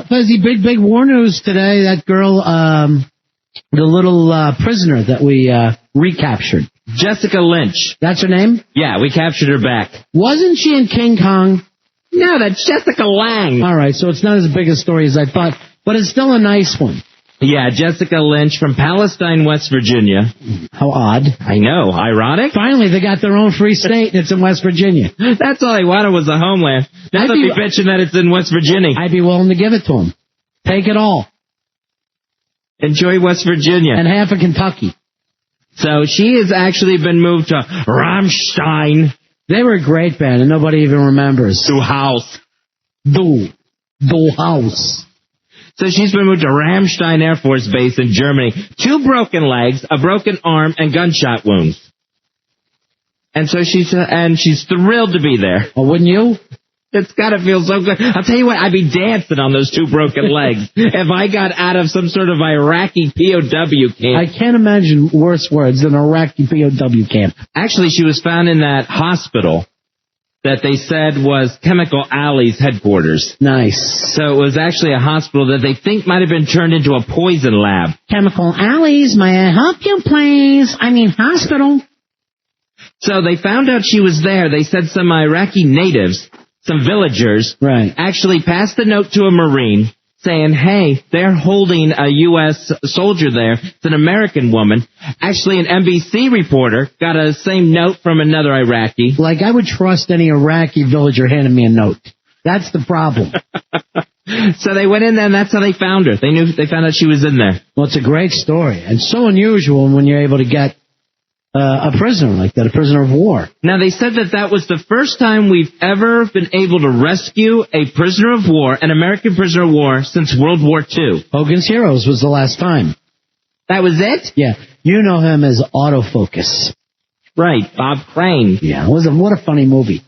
Fezzy, big war news today. That girl, the little prisoner that we recaptured. Jessica Lynch. That's her name? Yeah, we captured her back. Wasn't she in King Kong? No, that's Jessica Lange. All right, so it's not as big a story as I thought, but it's still a nice one. Yeah, Jessica Lynch from Palestine, West Virginia. How odd. I know. Ironic? Finally, they got their own free state, and it's in West Virginia. That's all they wanted was a homeland. Now they'll be bitching that it's in West Virginia. I'd be willing to give it to them. Take it all. Enjoy West Virginia. And half of Kentucky. So she has actually been moved to Rammstein. They were a great band, and nobody even remembers. Du Haus. Du Haus. So she's been moved to Rammstein Air Force Base in Germany. 2 broken legs, a broken arm, and gunshot wounds. And so she's thrilled to be there. Oh, wouldn't you? It's got to feel so good. I'll tell you what, I'd be dancing on those 2 broken legs if I got out of some sort of Iraqi POW camp. I can't imagine worse words than Iraqi POW camp. Actually, she was found in that hospital that they said was Chemical Alley's headquarters. Nice. So it was actually a hospital that they think might have been turned into a poison lab. Chemical Alley's, may I help you, please? I mean, hospital. So they found out she was there. They said some Iraqi natives, some villagers, right, actually passed a note to a Marine saying, hey, they're holding a U.S. soldier there. It's an American woman. Actually, an NBC reporter got a same note from another Iraqi. Like, I would trust any Iraqi villager handing me a note. That's the problem. So they went in there, and that's how they found her. They found out she was in there. Well, it's a great story, and so unusual when you're able to get a prisoner like that, a prisoner of war. Now, they said that was the first time we've ever been able to rescue a prisoner of war, an American prisoner of war, since World War II. Hogan's Heroes was the last time. That was it? Yeah. You know him as Autofocus. Right, Bob Crane. Yeah, what a funny movie.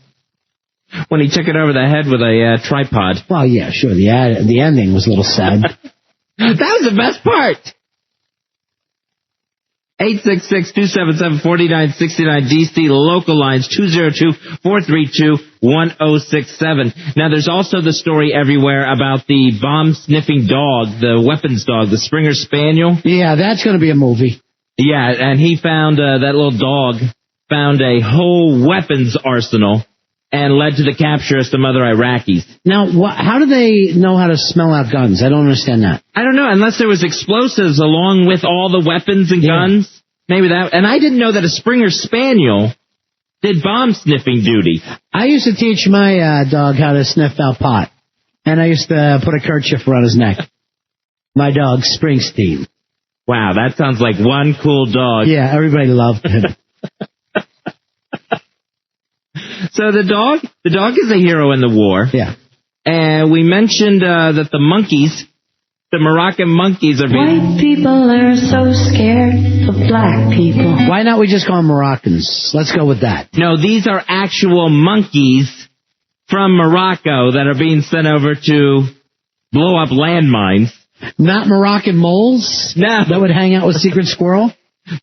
When he took it over the head with a tripod. Well, yeah, sure. The ending was a little sad. That was the best part. 866-277-4969 DC, local lines 202-432-1067. Now, there's also the story everywhere about the bomb-sniffing dog, the weapons dog, the Springer Spaniel. Yeah, that's going to be a movie. Yeah, and he found, that little dog found a whole weapons arsenal and led to the capture of some other Iraqis. Now, how do they know how to smell out guns? I don't understand that. I don't know, unless there was explosives along with all the weapons and guns. Maybe that. And I didn't know that a Springer Spaniel did bomb-sniffing duty. I used to teach my dog how to sniff out pot. And I used to put a kerchief around his neck. My dog, Springsteen. Wow, that sounds like one cool dog. Yeah, everybody loved him. So the dog is a hero in the war. Yeah. And we mentioned that the monkeys, the Moroccan monkeys are being... White people are so scared of black people. Why not we just call them Moroccans? Let's go with that. No, these are actual monkeys from Morocco that are being sent over to blow up landmines. Not Moroccan moles? No. That would hang out with Secret Squirrel?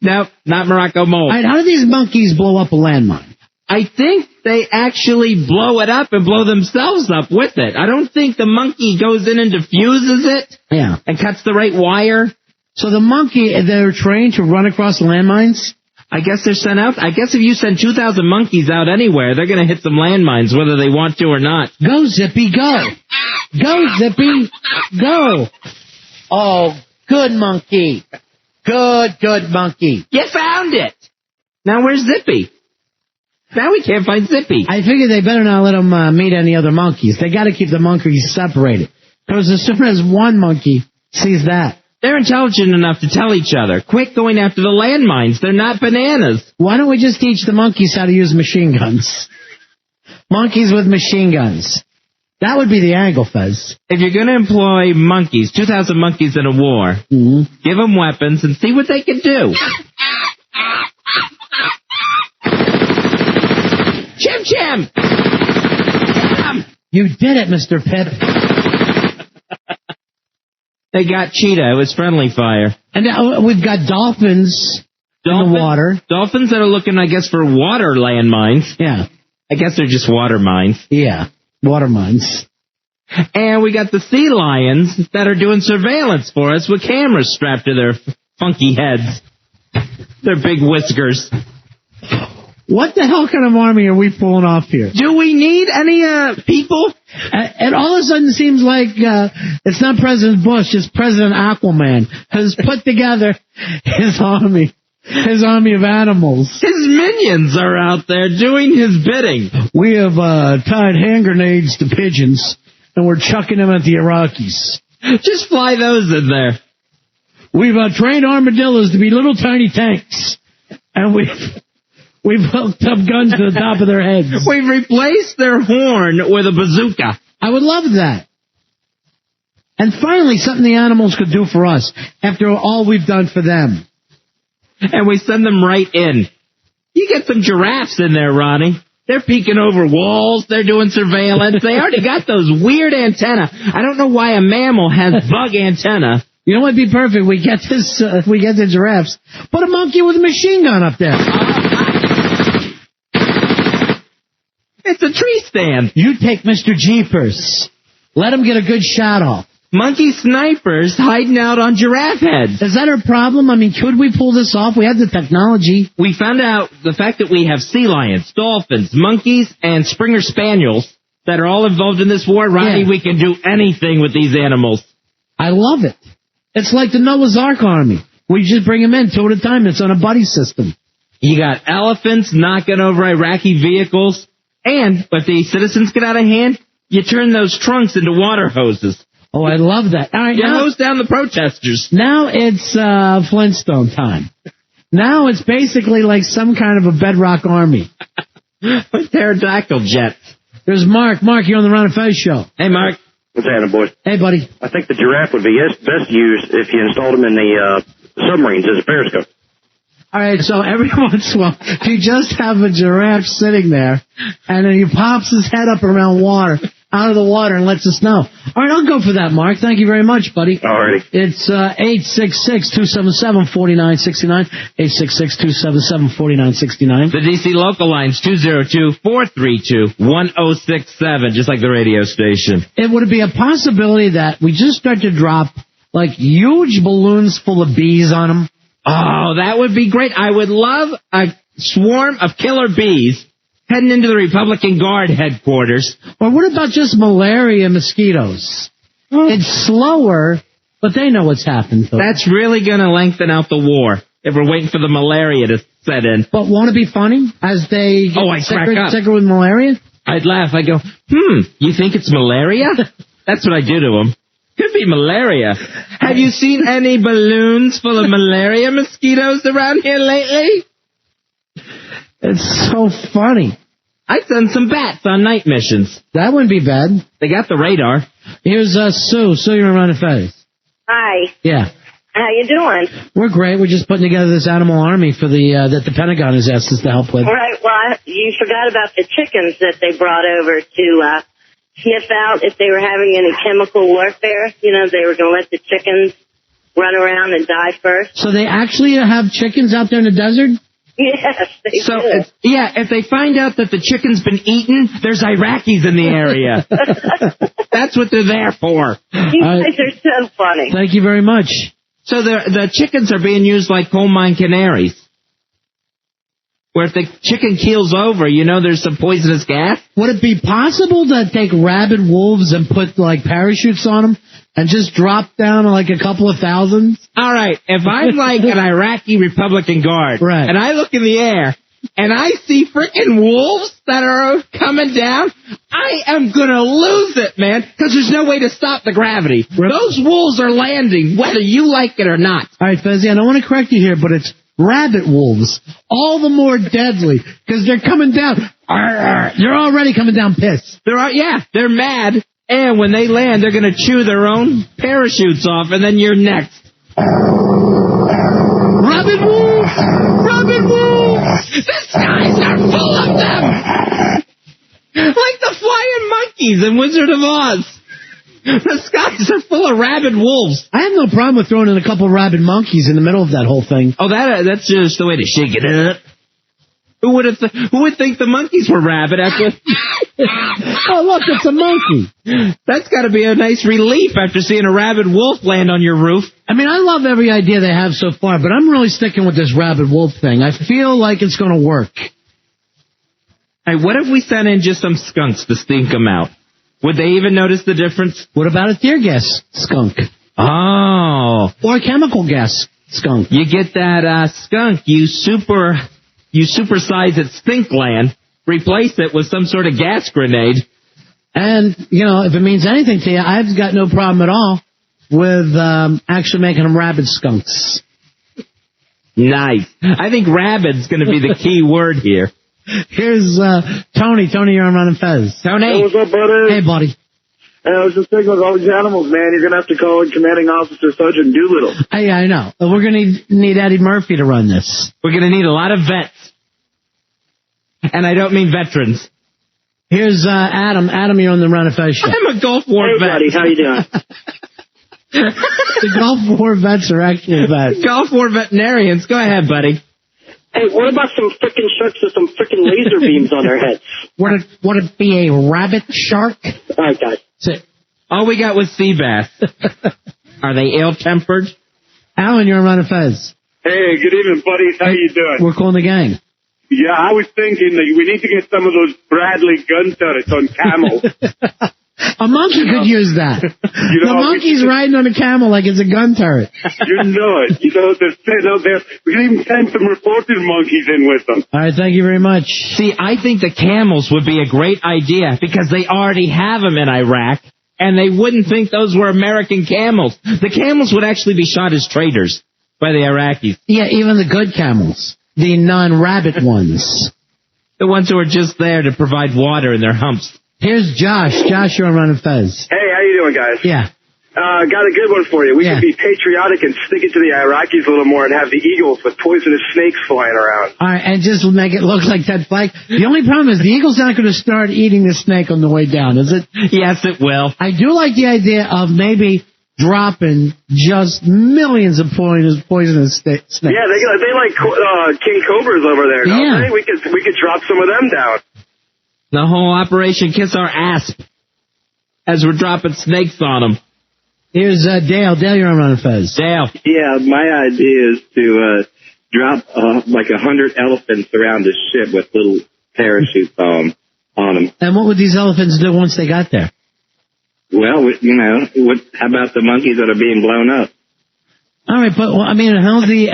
No, not Morocco moles. All right, how do these monkeys blow up a landmine? I think they actually blow it up and blow themselves up with it. I don't think the monkey goes in and diffuses it. Yeah. And cuts the right wire. So the monkey, they're trained to run across the landmines? I guess they're sent out. I guess if you send 2,000 monkeys out anywhere, they're going to hit some landmines, whether they want to or not. Go, Zippy, go. Go, Zippy, go. Oh, good monkey. Good monkey. You found it. Now where's Zippy? Now we can't find Zippy. I figure they better not let him meet any other monkeys. They got to keep the monkeys separated. Because as soon as one monkey sees that, they're intelligent enough to tell each other, quit going after the landmines. They're not bananas. Why don't we just teach the monkeys how to use machine guns? Monkeys with machine guns. That would be the angle, Fez. If you're going to employ monkeys, 2,000 monkeys in a war, give them weapons and see what they can do. Chim Chim! You did it, Mr. Pitt. They got Cheetah. It was friendly fire. And now we've got dolphins in the water. Dolphins that are looking, I guess, for water landmines. Yeah. I guess they're just water mines. Yeah, water mines. And we got the sea lions that are doing surveillance for us with cameras strapped to their funky heads. Their big whiskers. What the hell kind of army are we pulling off here? Do we need any people? It all of a sudden seems like it's not President Bush, it's President Aquaman has put together his army of animals. His minions are out there doing his bidding. We have tied hand grenades to pigeons, and we're chucking them at the Iraqis. Just fly those in there. We've trained armadillos to be little tiny tanks, and we've hooked up guns to the top of their heads. We've replaced their horn with a bazooka. I would love that. And finally, something the animals could do for us after all we've done for them. And we send them right in. You get some giraffes in there, Ronnie. They're peeking over walls. They're doing surveillance. They already got those weird antenna. I don't know why a mammal has bug antenna. You know what'd be perfect? We get the giraffes. Put a monkey with a machine gun up there. It's a tree stand. You take Mr. Jeepers. Let him get a good shot off. Monkey snipers hiding out on giraffe heads. Is that our problem? I mean, could we pull this off? We have the technology. We found out the fact that we have sea lions, dolphins, monkeys, and Springer Spaniels that are all involved in this war. Ronnie, we can do anything with these animals. I love it. It's like the Noah's Ark army. We just bring them in 2 at a time. It's on a buddy system. You got elephants knocking over Iraqi vehicles. And if the citizens get out of hand, you turn those trunks into water hoses. Oh, I love that. All right, you hose down the protesters. Now it's Flintstone time. Now it's basically like some kind of a bedrock army. With pterodactyl jets. There's Mark. Mark, you're on the Ron and Fez show. Hey, Mark. What's happening, boys? Hey, buddy. I think the giraffe would be best used if you installed them in the submarines as a periscope. All right, so every once in a while, you just have a giraffe sitting there, and then he pops his head up around water, out of the water, and lets us know. All right, I'll go for that, Mark. Thank you very much, buddy. All righty. It's 866-277-4969, 866-277-4969. The D.C. local line's 202-432-1067, just like the radio station. Would it be a possibility that we just start to drop, like, huge balloons full of bees on them? Oh, that would be great. I would love a swarm of killer bees heading into the Republican Guard headquarters. Or what about just malaria mosquitoes? It's slower, but they know what's happened to them. That's really going to lengthen out the war if we're waiting for the malaria to set in. But won't it be funny as they get sicker with malaria? I'd laugh. I go, you think it's malaria? That's what I do to them. Could be malaria. Have you seen any balloons full of malaria mosquitoes around here lately? It's so funny. I send some bats on night missions. That wouldn't be bad. They got the radar. Here's Sue. Sue, you're around the face. Hi. Yeah. How you doing? We're great. We're just putting together this animal army for that the Pentagon has asked us to help with. Right. Well, you forgot about the chickens that they brought over to sniff out if they were having any chemical warfare. You know, they were going to let the chickens run around and die first. So they actually have chickens out there in the desert? Yes, they do. If they find out that the chicken's been eaten, there's Iraqis in the area. That's what they're there for. You guys are so funny. Thank you very much. So the chickens are being used like coal mine canaries. Where if the chicken keels over, you know there's some poisonous gas. Would it be possible to take rabid wolves and put, like, parachutes on them and just drop down like a couple of thousands? All right, if I'm like an Iraqi Republican Guard, right, and I look in the air and I see frickin' wolves that are coming down, I am going to lose it, man, because there's no way to stop the gravity. Those wolves are landing, whether you like it or not. All right, Fezzi, I don't want to correct you here, but it's rabbit wolves, all the more deadly, because they're coming down. They're already coming down pissed. They're mad, and when they land, they're going to chew their own parachutes off, and then you're next. Rabbit wolves! Rabbit wolves! The skies are full of them! Like the flying monkeys in Wizard of Oz. The skies are full of rabid wolves. I have no problem with throwing in a couple of rabid monkeys in the middle of that whole thing. Oh, that's just the way to shake it up. Who would think the monkeys were rabid after? Oh, look, it's a monkey. That's got to be a nice relief after seeing a rabid wolf land on your roof. I mean, I love every idea they have so far, but I'm really sticking with this rabid wolf thing. I feel like it's going to work. Hey, what if we sent in just some skunks to stink them out? Would they even notice the difference? What about a tear gas skunk? Oh. Or a chemical gas skunk? You get that skunk, you supersize its stink gland, replace it with some sort of gas grenade. And, you know, if it means anything to you, I've got no problem at all with actually making them rabid skunks. Nice. I think rabid's going to be the key word here. Here's Tony. Tony, you're on Ron and Fez. Tony. Hey, what's up, buddy? Hey, buddy. I was just thinking with all these animals, man, you're going to have to call in Commanding Officer Sergeant Doolittle. Yeah, I know. We're going to need Eddie Murphy to run this. We're going to need a lot of vets. And I don't mean veterans. Here's Adam. Adam, you're on the Ron and Fez show. I'm a Gulf War vet. Hey, buddy, how you doing? The Gulf War vets are actual vets. Gulf War veterinarians. Go ahead, buddy. Hey, what about some frickin' sharks with some frickin' laser beams on their heads? Would it be a rabbit shark? All right, guys. That's it. All we got was sea bass. Are they ill-tempered? Alan, you're on Ron and Fez. Hey, good evening, buddies. How you doing? We're calling the gang. Yeah, I was thinking that we need to get some of those Bradley gun turrets on camels. A monkey could use that. You know, the monkey's riding on a camel like it's a gun turret. You know it. You know, we can even send some reporting monkeys in with them. All right, thank you very much. See, I think the camels would be a great idea because they already have them in Iraq, and they wouldn't think those were American camels. The camels would actually be shot as traitors by the Iraqis. Yeah, even the good camels. The non-rabbit ones. The ones who are just there to provide water in their humps. Here's Josh. Josh, you're on Ron and Fez. Hey, how you doing, guys? Yeah. Got a good one for you. We Yeah. should be patriotic and stick it to the Iraqis a little more and have the eagles with poisonous snakes flying around. All right, and just make it look like that flag. The only problem is the eagle's not going to start eating the snake on the way down, is it? Yes, it will. I do like the idea of maybe dropping just millions of poisonous snakes. Yeah, they like king cobras over there, don't Yeah. they? We could drop some of them down. The whole Operation Kiss Our Asp as we're dropping snakes on them. Here's Dale. Dale, you're on Ron and Fez. Dale. Yeah, my idea is to drop like 100 elephants around the ship with little parachutes on them. And what would these elephants do once they got there? Well, you know, how about the monkeys that are being blown up? All right, but I mean, how's the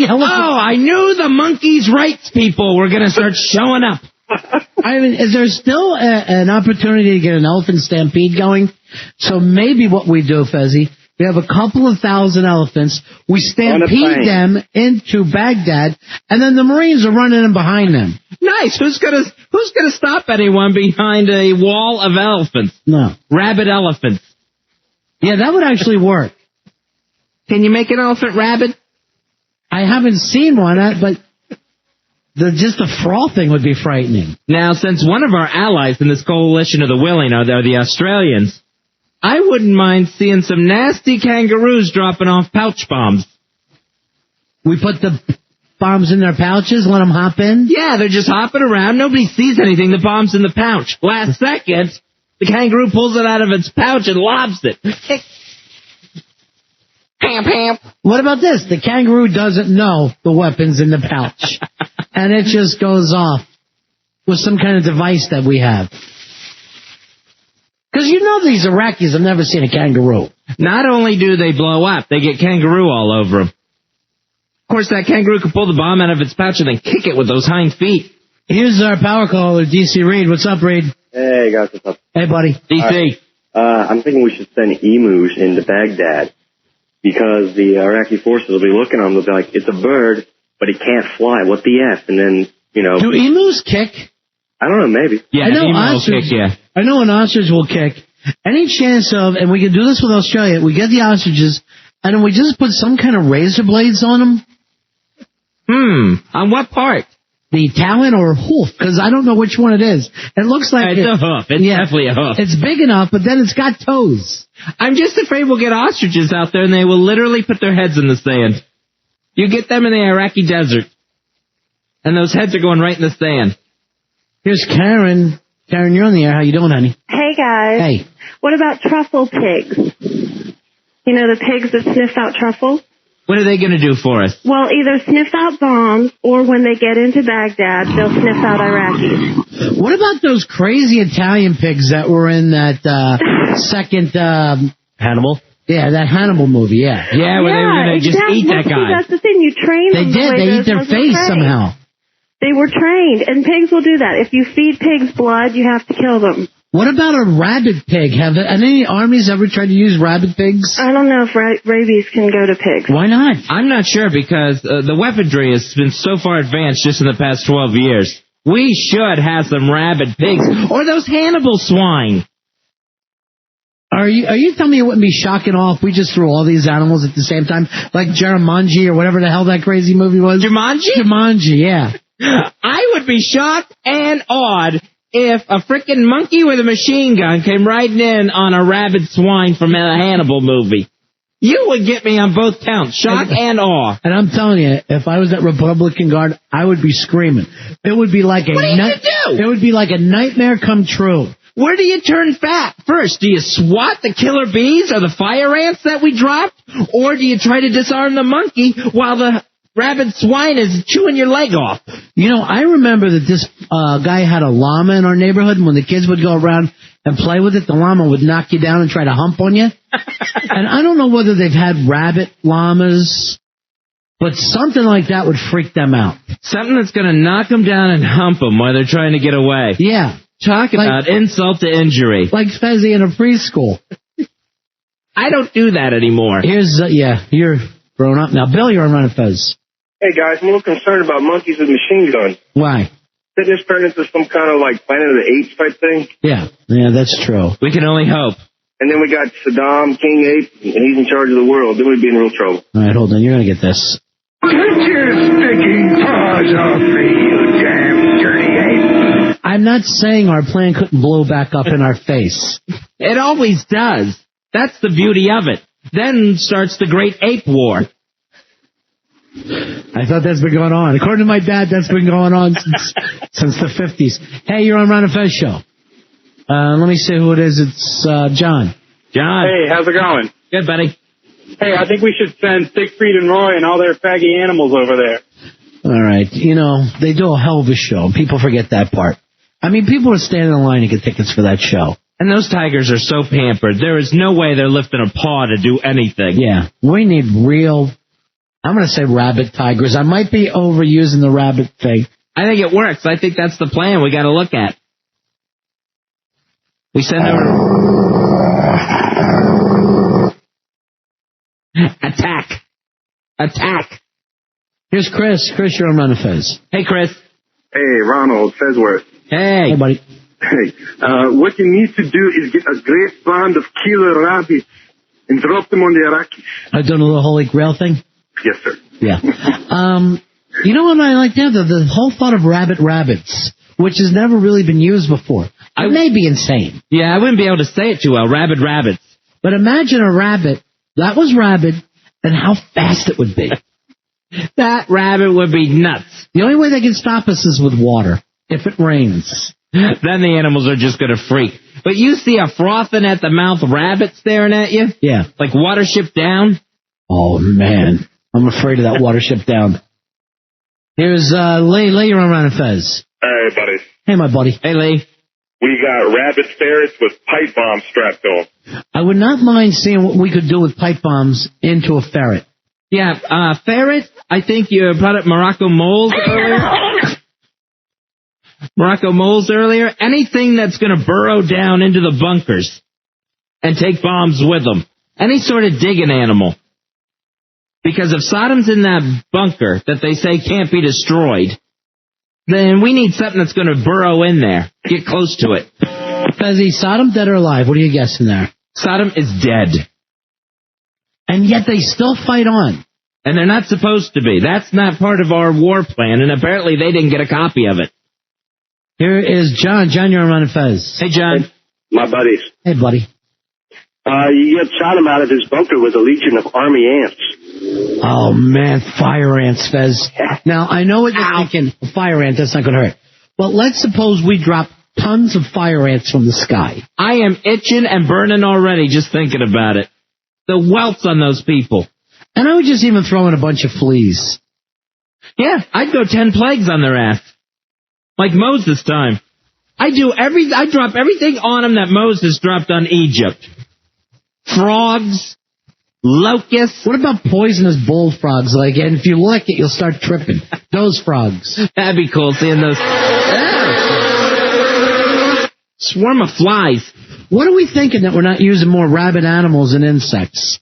elephant? Oh, I knew the monkeys' rights people were going to start showing up. I mean, is there still an opportunity to get an elephant stampede going? So maybe what we do, Fezzi, we have a couple of thousand elephants, we stampede them into Baghdad, and then the Marines are running in behind them. Nice. Who's gonna stop anyone behind a wall of elephants? No. Rabid elephants. Yeah, that would actually work. Can you make an elephant rabid? I haven't seen one, but just the frothing would be frightening. Now, since one of our allies in this coalition of the willing are the Australians, I wouldn't mind seeing some nasty kangaroos dropping off pouch bombs. We put the bombs in their pouches, let them hop in? Yeah, they're just hopping around. Nobody sees anything. The bomb's in the pouch. Last second, the kangaroo pulls it out of its pouch and lobs it. Pam, pam. What about this? The kangaroo doesn't know the weapon's in the pouch. And it just goes off with some kind of device that we have. Because you know these Iraqis have never seen a kangaroo. Not only do they blow up, they get kangaroo all over them. Of course, that kangaroo can pull the bomb out of its pouch and then kick it with those hind feet. Here's our power caller, DC Reed. What's up, Reed? Hey, guys, what's up? Hey, buddy. DC. I'm thinking we should send emus into Baghdad because the Iraqi forces will be looking at them. They'll be like, it's a bird, but it can't fly. What the F? And then, you know. Do emus kick? I don't know, maybe. Yeah, I know emu will ostrich, kick you. I know an ostrich will kick. Any chance of, and we can do this with Australia, we get the ostriches, and then we just put some kind of razor blades on them? On what part? The talon or hoof, because I don't know which one it is. It looks like It's a hoof. It's definitely a hoof. It's big enough, but then it's got toes. I'm just afraid we'll get ostriches out there and they will literally put their heads in the sand. You get them in the Iraqi desert. And those heads are going right in the sand. Here's Karen. Karen, you're on the air. How you doing, honey? Hey, guys. Hey. What about truffle pigs? You know, the pigs that sniff out truffle? What are they going to do for us? Well, either sniff out bombs, or when they get into Baghdad, they'll sniff out Iraqis. What about those crazy Italian pigs that were in that second... Hannibal? Yeah, that Hannibal movie, yeah. Yeah, where they were going to just eat that guy. See, that's the thing. You train They them did. the way They eat those their ones were face trained. somehow. They were trained, and pigs will do that. If you feed pigs blood, you have to kill them. What about a rabid pig? Have any armies ever tried to use rabid pigs? I don't know if rabies can go to pigs. Why not? I'm not sure because the weaponry has been so far advanced just in the past 12 years. We should have some rabid pigs or those Hannibal swine. Are you telling me it wouldn't be shocking all if we just threw all these animals at the same time? Like Jumanji or whatever the hell that crazy movie was? Jumanji? Jumanji, yeah. I would be shocked and awed if a frickin' monkey with a machine gun came riding in on a rabid swine from a Hannibal movie. You would get me on both counts, shock and awe. And I'm telling you, if I was at Republican Guard, I would be screaming. It would be like What do you do? It would be like a nightmare come true. Where do you turn fat first? Do you swat the killer bees or the fire ants that we dropped? Or do you try to disarm the monkey while the rabid swine is chewing your leg off? You know, I remember that this guy had a llama in our neighborhood, and when the kids would go around and play with it, the llama would knock you down and try to hump on you. And I don't know whether they've had rabbit llamas, but something like that would freak them out. Something that's going to knock them down and hump them while they're trying to get away. Yeah. Talk about insult to injury. Like Fezzi in a preschool. I don't do that anymore. Here's, you're grown up now. Bill, you're on Run of Fez. Hey, guys, I'm a little concerned about monkeys with machine guns. Why? Didn't this turn into some kind of, like, Planet of the Apes type thing? Yeah, that's true. We can only hope. And then we got Saddam, King Ape, and he's in charge of the world. Then we'd be in real trouble. All right, hold on. You're going to get this. Get your sticking paws off me, you damn dirty ape. I'm not saying our plane couldn't blow back up in our face. It always does. That's the beauty of it. Then starts the Great Ape War. I thought that's been going on. According to my dad, that's been going on since the 50s. Hey, you're on Ron and Fez show. Let me see who it is. It's John. John. Hey, how's it going? Good, buddy. Hey, I think we should send Siegfried and Roy and all their faggy animals over there. All right. You know, they do a hell of a show. People forget that part. I mean, people are standing in line to get tickets for that show. And those tigers are so pampered. There is no way they're lifting a paw to do anything. Yeah. We need real, I'm going to say rabbit tigers. I might be overusing the rabbit thing. I think it works. I think that's the plan we got to look at. We send over... Attack. Here's Chris. Chris, you're on Run of Fez. Hey, Chris. Hey, Ronald Fezworth. Hey, buddy. Hey, what you need to do is get a great band of killer rabbits and drop them on the Iraqis. I've done a little Holy Grail thing. Yes, sir. Yeah. You know what I like there? The whole thought of rabbits, which has never really been used before. It may be insane. Yeah, I wouldn't be able to say it too well. Rabid rabbits. But imagine a rabbit that was rabid and how fast it would be. That rabbit would be nuts. The only way they can stop us is with water, if it rains. Then the animals are just going to freak. But you see a frothing at the mouth rabbit staring at you? Yeah. Like Watership Down? Oh, man. I'm afraid of that Watership Down. Here's Lee. Lee, you're on Run and Fez. Hey, buddy. Hey, my buddy. Hey, Lee. We got rabbit ferrets with pipe bombs strapped to them. I would not mind seeing what we could do with pipe bombs into a ferret. Yeah, ferret, I think you brought up Morocco moles earlier. Morocco moles earlier. Anything that's going to burrow down into the bunkers and take bombs with them. Any sort of digging animal. Because if Saddam's in that bunker that they say can't be destroyed, then we need something that's going to burrow in there. Get close to it. Fezzi, Saddam dead or alive? What are you guessing there? Saddam is dead. And yet they still fight on. And they're not supposed to be. That's not part of our war plan, and apparently they didn't get a copy of it. Here is John. John, you're on Run and Fez. Hey, John. My buddies. Hey, buddy. You get Saddam out of his bunker with a legion of army ants. Oh, man, fire ants, Fez. Now, I know what you're thinking. Fire ant, that's not going to hurt. But let's suppose we drop tons of fire ants from the sky. I am itching and burning already just thinking about it. The welts on those people. And I would just even throw in a bunch of fleas. Yeah, I'd go 10 plagues on their ass. Like Moses' time. I drop everything on them that Moses dropped on Egypt. Frogs, locusts. What about poisonous bullfrogs? And if you lick it, you'll start tripping. Those frogs. That'd be cool, seeing those. Swarm of flies. What are we thinking that we're not using more rabid animals and insects?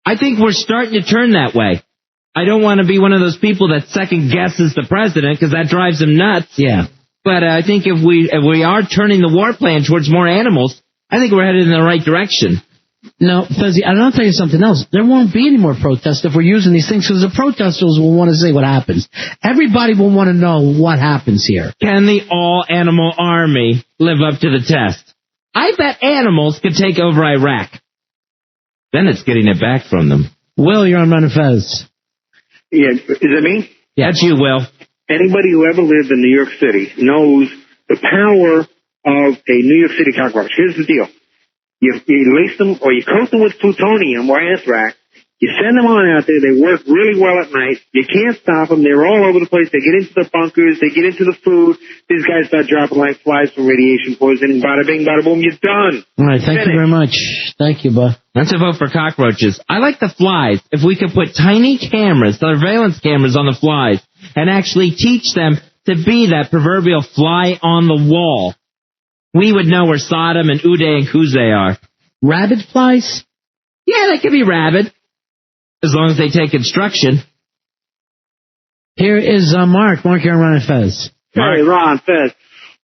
I think we're starting to turn that way. I don't want to be one of those people that second guesses the president, because that drives him nuts. Yeah. But I think if we are turning the war plan towards more animals, I think we're headed in the right direction. No, Fuzzy, and I'll tell you something else. There won't be any more protests if we're using these things, because the protesters will want to see what happens. Everybody will want to know what happens here. Can the all-animal army live up to the test? I bet animals could take over Iraq. Then it's getting it back from them. Will, you're on Run and Fez. Yeah, is it me? Yeah, that's you, Will. Anybody who ever lived in New York City knows the power of a New York City cockroach. Here's the deal. You lace them or you coat them with plutonium or anthrax. You send them on out there. They work really well at night. You can't stop them. They're all over the place. They get into the bunkers. They get into the food. These guys start dropping like flies from radiation poisoning. Bada bing, bada boom. You're done. All right. Thank you very much. Thank you, bud. That's a vote for cockroaches. I like the flies. If we could put tiny cameras, surveillance cameras on the flies, and actually teach them to be that proverbial fly on the wall, we would know where Sodom and Uday and Kuzay are. Rabid flies? Yeah, they could be rabid. As long as they take instruction. Here is Mark. Mark, you're on Ron and Fez. Hey, Ron, Fez.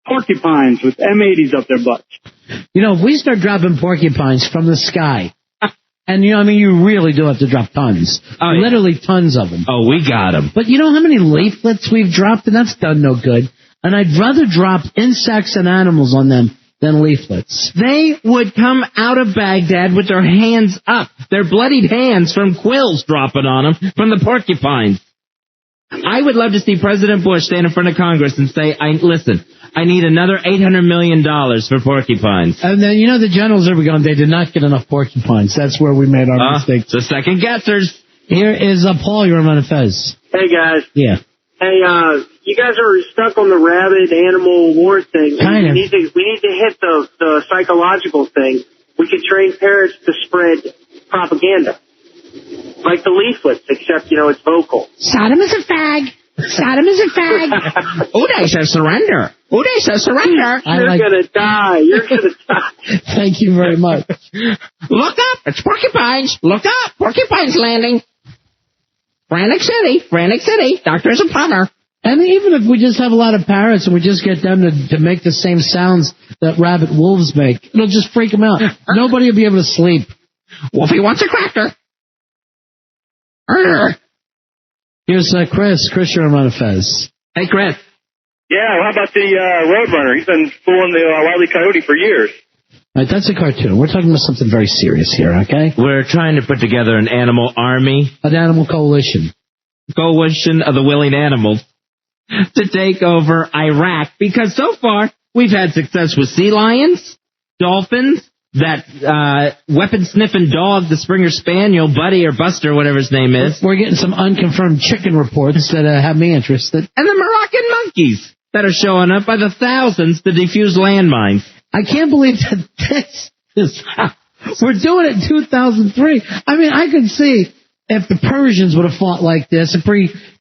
Porcupines with M80s up their butts. You know, if we start dropping porcupines from the sky, and you really do have to drop tons. Oh, yeah. Literally tons of them. Oh, we got them. But you know how many leaflets we've dropped, and that's done no good. And I'd rather drop insects and animals on them than leaflets. They would come out of Baghdad with their hands up, their bloodied hands from quills dropping on them from the porcupines. I would love to see President Bush stand in front of Congress and say, listen, I need another $800 million for porcupines. And then, the generals are going, they did not get enough porcupines. That's where we made our mistake. The second guessers. Here is Paul, you're on Fez. Hey, guys. Yeah. Hey, you guys are stuck on the rabid animal war thing. Kind of. We need to hit the psychological thing. We could train parents to spread propaganda. Like the leaflets, except, it's vocal. Sodom is a fag. Sodom is a fag. Uday says surrender. Uday says surrender. You're gonna die. You're gonna die. Thank you very much. Look up. It's porcupines. Look up. Porcupines landing. Frantic City. Doctor's a plumber. And even if we just have a lot of parrots and we just get them to make the same sounds that rabid wolves make, it'll just freak them out. Nobody will be able to sleep. Wolfie wants a cracker. Here's Chris. Chris, you're on Fez. Hey, Chris. Yeah, how about the Roadrunner? He's been fooling the Wile E. Coyote for years. All right, that's a cartoon. We're talking about something very serious here, okay? We're trying to put together an animal army. An animal coalition. Coalition of the willing animals to take over Iraq, because so far we've had success with sea lions, dolphins, that weapon-sniffing dog, the Springer Spaniel, Buddy or Buster, whatever his name is. We're getting some unconfirmed chicken reports that have me interested. And the Moroccan monkeys that are showing up by the thousands to defuse landmines. I can't believe that this is... We're doing it in 2003. I mean, I could see if the Persians would have fought like this in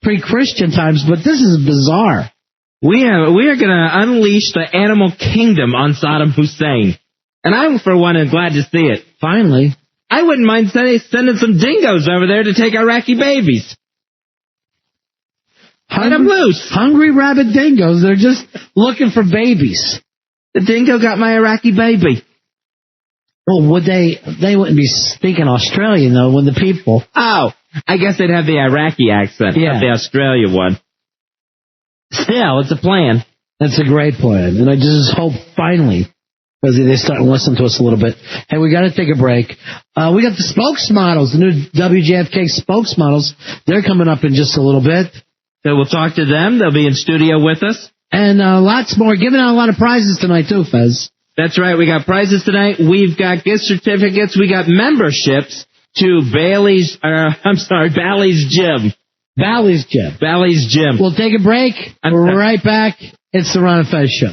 pre-Christian times, but this is bizarre. We are going to unleash the animal kingdom on Saddam Hussein. And I'm, for one, glad to see it. Finally. I wouldn't mind sending some dingoes over there to take Iraqi babies. Let them loose. Hungry rabid dingoes. They're just looking for babies. The dingo got my Iraqi baby. Well, would they wouldn't be speaking Australian, though, when the people... Oh, I guess they'd have the Iraqi accent, not the Australia one. Still, it's a plan. That's a great plan. And I just hope, finally, because they're starting to listen to us a little bit. Hey, we got to take a break. We got the spokesmodels, the new WJFK spokesmodels. They're coming up in just a little bit. So we'll talk to them. They'll be in studio with us. And lots more. Giving out a lot of prizes tonight, too, Fez. That's right. We got prizes tonight. We've got gift certificates. We got memberships to Bally's Gym. Bally's Gym. Bally's Gym. We'll take a break. We're right back. It's the Ron and Fez Show.